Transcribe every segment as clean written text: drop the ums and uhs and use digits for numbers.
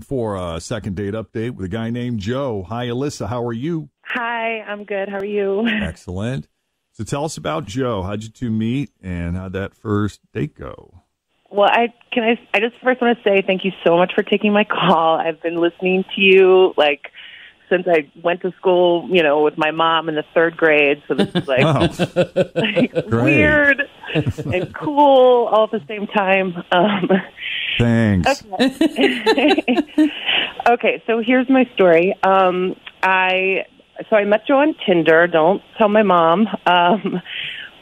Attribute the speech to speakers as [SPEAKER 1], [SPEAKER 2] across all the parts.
[SPEAKER 1] For a second date update with a guy named Joe. Hi, Alyssa. How are you?
[SPEAKER 2] Hi, I'm good. How are you?
[SPEAKER 1] Excellent. So tell us about Joe. How'd you two meet, and how'd that first date go?
[SPEAKER 2] Well, I just first want to say thank you so much for taking my call. I've been listening to you since I went to school, with my mom in the third grade. So this is weird and cool all at the same time.
[SPEAKER 1] Thanks.
[SPEAKER 2] Okay, so here's my story. I met Joe on Tinder. Don't tell my mom.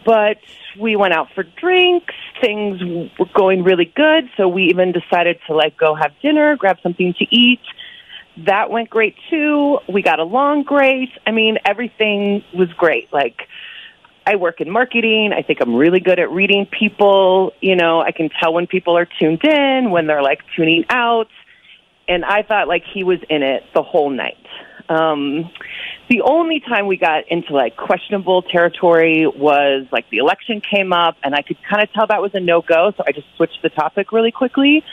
[SPEAKER 2] But we went out for drinks. Things were going really good. So we even decided to go have dinner, grab something to eat. That went great too. We got along great. I mean, everything was great. I work in marketing. I think I'm really good at reading people. I can tell when people are tuned in, when they're tuning out. And I thought he was in it the whole night. The only time we got into questionable territory was the election came up, and I could kind of tell that was a no-go. So I just switched the topic really quickly.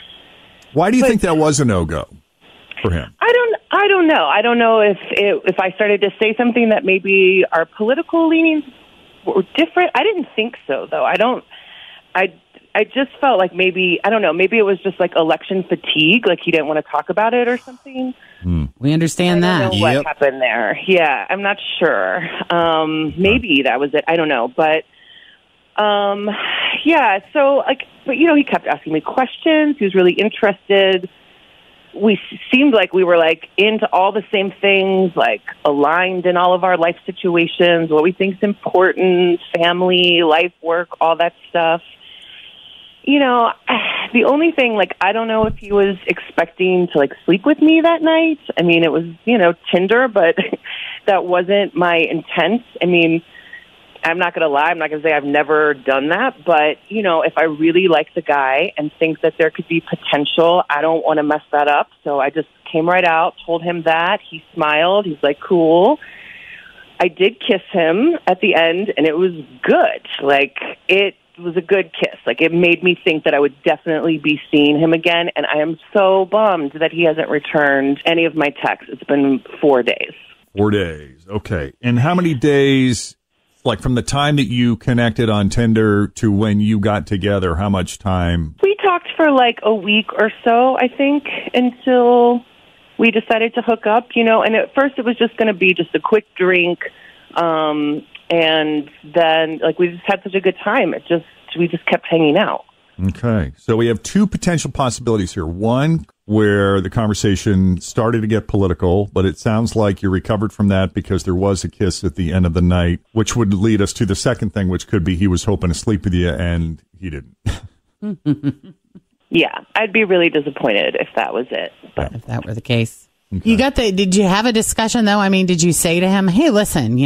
[SPEAKER 1] Why do you think that was a no-go for him?
[SPEAKER 2] I don't know. I don't know if I started to say something that maybe our political leanings were different. I didn't think so, though. I just felt maybe, I don't know, maybe it was just election fatigue, he didn't want to talk about it or something.
[SPEAKER 3] We understand that.
[SPEAKER 2] I don't know what happened there. Yeah, I'm not sure. Maybe that was it. I don't know. But, yeah, so, but, he kept asking me questions. He was really interested. We seemed like we were into all the same things, aligned in all of our life situations, what we think is important, family, life, work, all that stuff. The only thing, I don't know if he was expecting to sleep with me that night. I mean, it was, Tinder, but that wasn't my intent. I mean, I'm not going to lie. I'm not going to say I've never done that. But, if I really like the guy and think that there could be potential, I don't want to mess that up. So I just came right out, told him that. He smiled. He's cool. I did kiss him at the end, and it was good. It was a good kiss. It made me think that I would definitely be seeing him again. And I am so bummed that he hasn't returned any of my texts. It's been 4 days.
[SPEAKER 1] 4 days. Okay. And how many days... from the time that you connected on Tinder to when you got together, how much time?
[SPEAKER 2] We talked for a week or so, I think, until we decided to hook up, and at first it was just going to be just a quick drink. And then we just had such a good time. We just kept hanging out.
[SPEAKER 1] Okay. So we have two potential possibilities here. One, where the conversation started to get political, but it sounds like you recovered from that because there was a kiss at the end of the night, which would lead us to the second thing, which could be he was hoping to sleep with you and he didn't.
[SPEAKER 2] Yeah, I'd be really disappointed if that was it. But.
[SPEAKER 3] If that were the case.
[SPEAKER 1] Okay.
[SPEAKER 3] Did you have a discussion, though? I mean, did you say to him, hey, listen,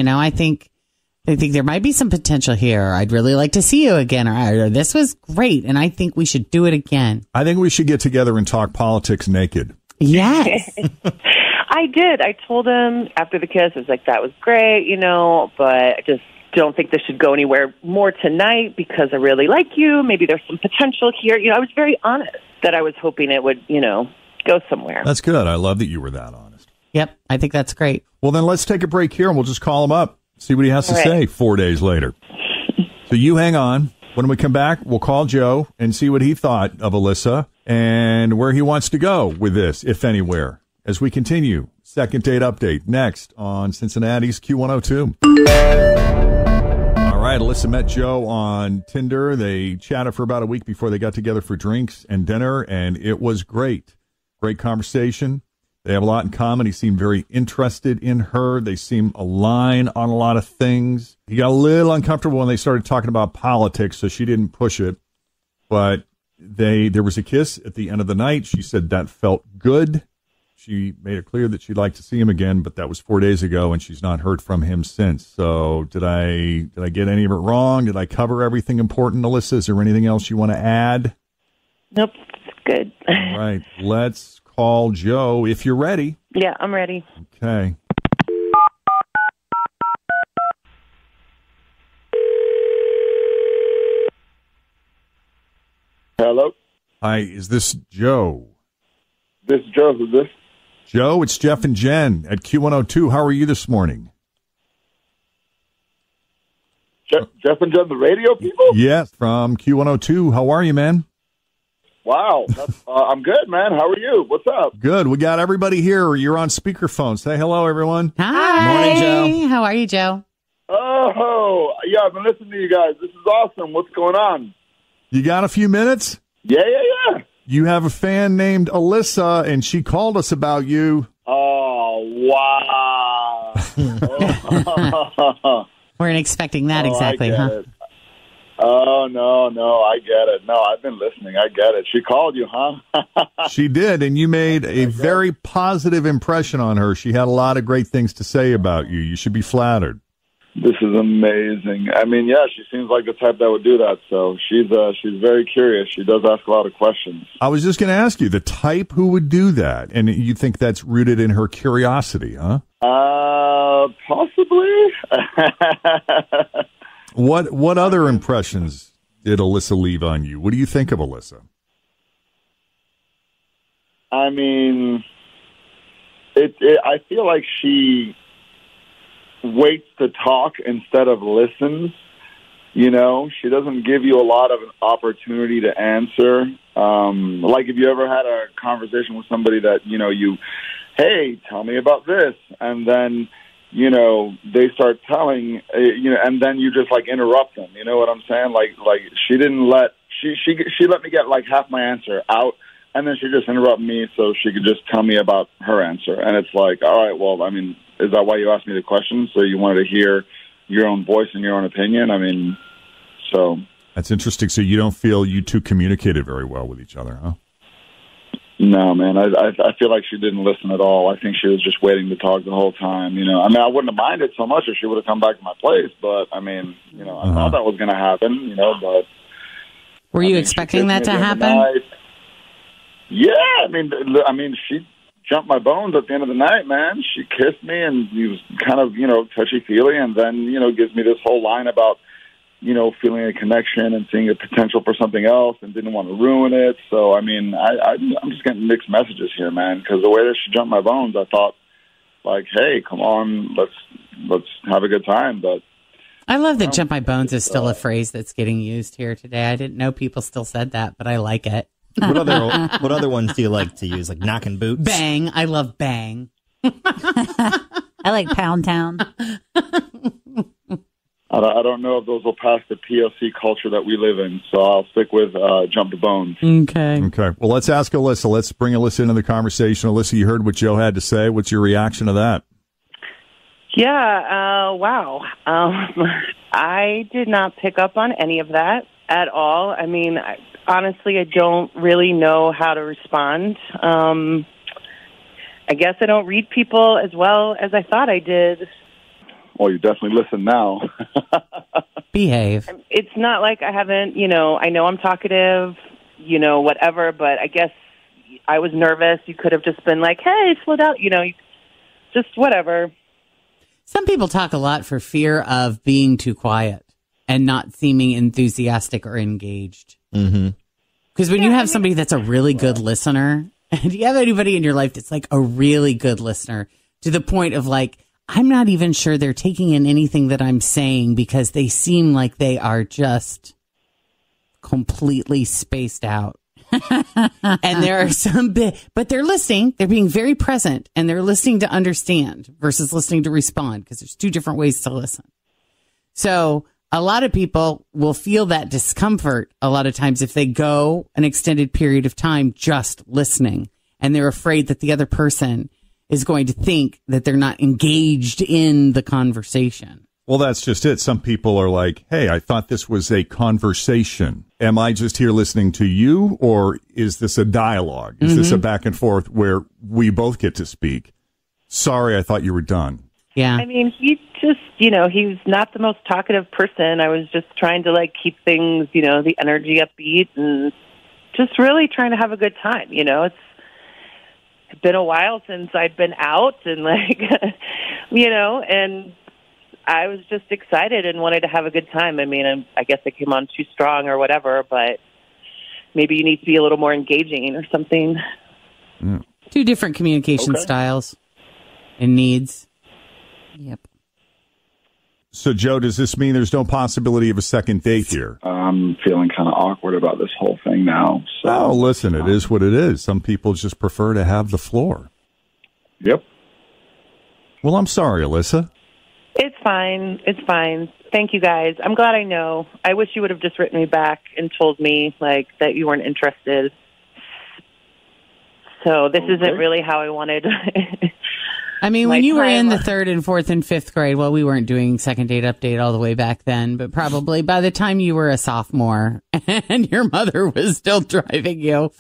[SPEAKER 3] I think there might be some potential here. I'd really like to see you again. Or this was great, and I think we should do it again.
[SPEAKER 1] I think we should get together and talk politics naked.
[SPEAKER 3] Yes.
[SPEAKER 2] I did. I told him after the kiss, I was that was great, but I just don't think this should go anywhere more tonight because I really like you. Maybe there's some potential here. I was very honest that I was hoping it would, go somewhere.
[SPEAKER 1] That's good. I love that you were that honest.
[SPEAKER 3] Yep. I think that's great.
[SPEAKER 1] Well, then let's take a break here and we'll just call him up. See what he has to say 4 days later. So you hang on. When we come back, we'll call Joe and see what he thought of Alyssa and where he wants to go with this, if anywhere. As we continue, second date update next on Cincinnati's Q102. All right, Alyssa met Joe on Tinder. They chatted for about a week before they got together for drinks and dinner, and it was great. Great conversation. They have a lot in common. He seemed very interested in her. They seem aligned on a lot of things. He got a little uncomfortable when they started talking about politics, so she didn't push it. But there was a kiss at the end of the night. She said that felt good. She made it clear that she'd like to see him again, but that was 4 days ago, and she's not heard from him since. So did I get any of it wrong? Did I cover everything important, Alyssa? Is there anything else you want to add?
[SPEAKER 2] Nope, it's good.
[SPEAKER 1] All right, let's call Joe if you're ready.
[SPEAKER 2] Yeah, I'm ready.
[SPEAKER 1] Okay.
[SPEAKER 4] Hello?
[SPEAKER 1] Hi, is this Joe?
[SPEAKER 4] This is Joe. Who's this?
[SPEAKER 1] Joe, it's Jeff and Jen at Q102. How are you this morning?
[SPEAKER 4] Jeff and Jen, the radio people?
[SPEAKER 1] Yes, from Q102. How are you, man?
[SPEAKER 4] Wow. I'm good, man. How are you? What's up?
[SPEAKER 1] Good. We got everybody here. You're on speakerphone. Say hello, everyone.
[SPEAKER 3] Hi.
[SPEAKER 5] Morning, Joe.
[SPEAKER 3] How are you, Joe?
[SPEAKER 4] Oh, yeah, I've been listening to you guys. This is awesome. What's going on?
[SPEAKER 1] You got a few minutes?
[SPEAKER 4] Yeah.
[SPEAKER 1] You have a fan named Alyssa, and she called us about you.
[SPEAKER 4] Oh, wow.
[SPEAKER 3] Weren't expecting that exactly,
[SPEAKER 4] I get
[SPEAKER 3] huh?
[SPEAKER 4] it. Oh, no, I get it. No, I've been listening. I get it. She called you, huh?
[SPEAKER 1] She did, and you made a very positive impression on her. She had a lot of great things to say about you. You should be flattered.
[SPEAKER 4] This is amazing. I mean, yeah, she seems like the type that would do that. So she's very curious. She does ask a lot of questions.
[SPEAKER 1] I was just going to ask you, the type who would do that, and you think that's rooted in her curiosity, huh?
[SPEAKER 4] Possibly.
[SPEAKER 1] What other impressions did Alyssa leave on you? What do you think of Alyssa?
[SPEAKER 4] I mean, I feel like she waits to talk instead of listens. You know, she doesn't give you a lot of an opportunity to answer. Like if you ever had a conversation with somebody that, hey, tell me about this. And then, they start telling, and then you just like interrupt them. You know what I'm saying? Like she didn't she let me get like half my answer out. And then she just interrupted me so she could just tell me about her answer. And it's like, all right, well, I mean, is that why you asked me the question? So you wanted to hear your own voice and your own opinion? I mean, so.
[SPEAKER 1] That's interesting. So you don't feel you two communicated very well with each other, huh?
[SPEAKER 4] No, man. I feel like she didn't listen at all. I think she was just waiting to talk the whole time, I mean, I wouldn't have minded so much if she would have come back to my place. But, I mean, I thought that was going to happen, but.
[SPEAKER 3] Were you expecting that to happen?
[SPEAKER 4] Yeah, I mean, she jumped my bones at the end of the night, man. She kissed me, and he was kind of, touchy-feely, and then, gives me this whole line about, feeling a connection and seeing a potential for something else and didn't want to ruin it. So, I mean, I'm just getting mixed messages here, man, because the way that she jumped my bones, I thought, like, hey, come on, let's have a good time, but.
[SPEAKER 3] I love that jump my bones is still a phrase that's getting used here today. I didn't know people still said that, but I like it.
[SPEAKER 5] What other ones do you like to use? Like knocking boots?
[SPEAKER 3] Bang. I love bang.
[SPEAKER 6] I like Pound Town.
[SPEAKER 4] I don't know if those will pass the POC culture that we live in, so I'll stick with jump the bones.
[SPEAKER 3] Okay.
[SPEAKER 1] Well, let's ask Alyssa. Let's bring Alyssa into the conversation. Alyssa, you heard what Joe had to say. What's your reaction to that?
[SPEAKER 2] Yeah, wow. I did not pick up on any of that at all. I mean, honestly, I don't really know how to respond. I guess I don't read people as well as I thought I did.
[SPEAKER 4] Well, you definitely listen now.
[SPEAKER 3] Behave.
[SPEAKER 2] It's not like I haven't, I know I'm talkative, whatever, but I guess I was nervous. You could have just been like, hey, slow down, just whatever.
[SPEAKER 3] Some people talk a lot for fear of being too quiet and not seeming enthusiastic or engaged.
[SPEAKER 5] Mm-hmm.
[SPEAKER 3] Because when you have somebody that's a really good listener, and you have anybody in your life that's like a really good listener to the point of like, I'm not even sure they're taking in anything that I'm saying because they seem like they are just completely spaced out. And there are some but they're listening. They're being very present and they're listening to understand versus listening to respond because there's two different ways to listen. So a lot of people will feel that discomfort a lot of times if they go an extended period of time just listening and they're afraid that the other person is going to think that they're not engaged in the conversation.
[SPEAKER 1] Well, that's just it. Some people are like, hey, I thought this was a conversation. Am I just here listening to you, or is this a dialogue? Is this a back and forth where we both get to speak? Sorry, I thought you were done.
[SPEAKER 2] Yeah. I mean, he just, he's not the most talkative person. I was just trying to, keep things, the energy upbeat and just really trying to have a good time. It's been a while since I'd been out and, and I was just excited and wanted to have a good time. I mean, I guess I came on too strong or whatever, but maybe you need to be a little more engaging or something.
[SPEAKER 1] Yeah.
[SPEAKER 3] Two different communication styles and needs.
[SPEAKER 6] Yep.
[SPEAKER 1] So, Joe, does this mean there's no possibility of a second date here?
[SPEAKER 4] I'm feeling kind of awkward about this whole thing now. So,
[SPEAKER 1] Oh, listen, it is what it is. Some people just prefer to have the floor.
[SPEAKER 4] Yep.
[SPEAKER 1] Well, I'm sorry, Alyssa.
[SPEAKER 2] It's fine. It's fine. Thank you, guys. I'm glad I know. I wish you would have just written me back and told me, like, that you weren't interested. So this isn't really how I wanted.
[SPEAKER 3] I mean, when you were in the 3rd and 4th and 5th grade, well, we weren't doing second date update all the way back then, but probably by the time you were a sophomore and your mother was still driving you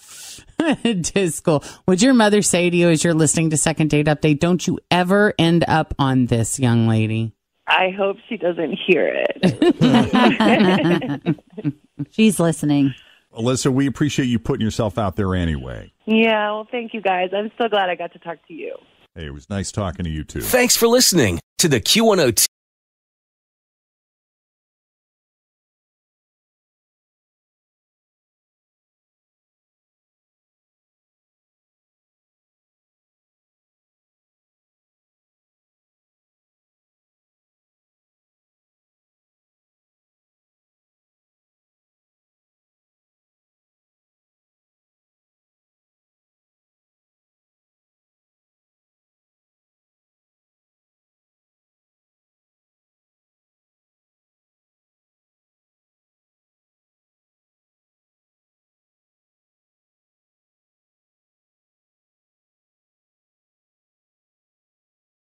[SPEAKER 3] to school, would your mother say to you as you're listening to second date update, don't you ever end up on this, young lady?
[SPEAKER 2] I hope she doesn't hear it.
[SPEAKER 6] She's listening.
[SPEAKER 1] Alyssa, we appreciate you putting yourself out there anyway.
[SPEAKER 2] Yeah, well, thank you, guys. I'm so glad I got to talk to you.
[SPEAKER 1] Hey, it was nice talking to you, too.
[SPEAKER 7] Thanks for listening to the Q102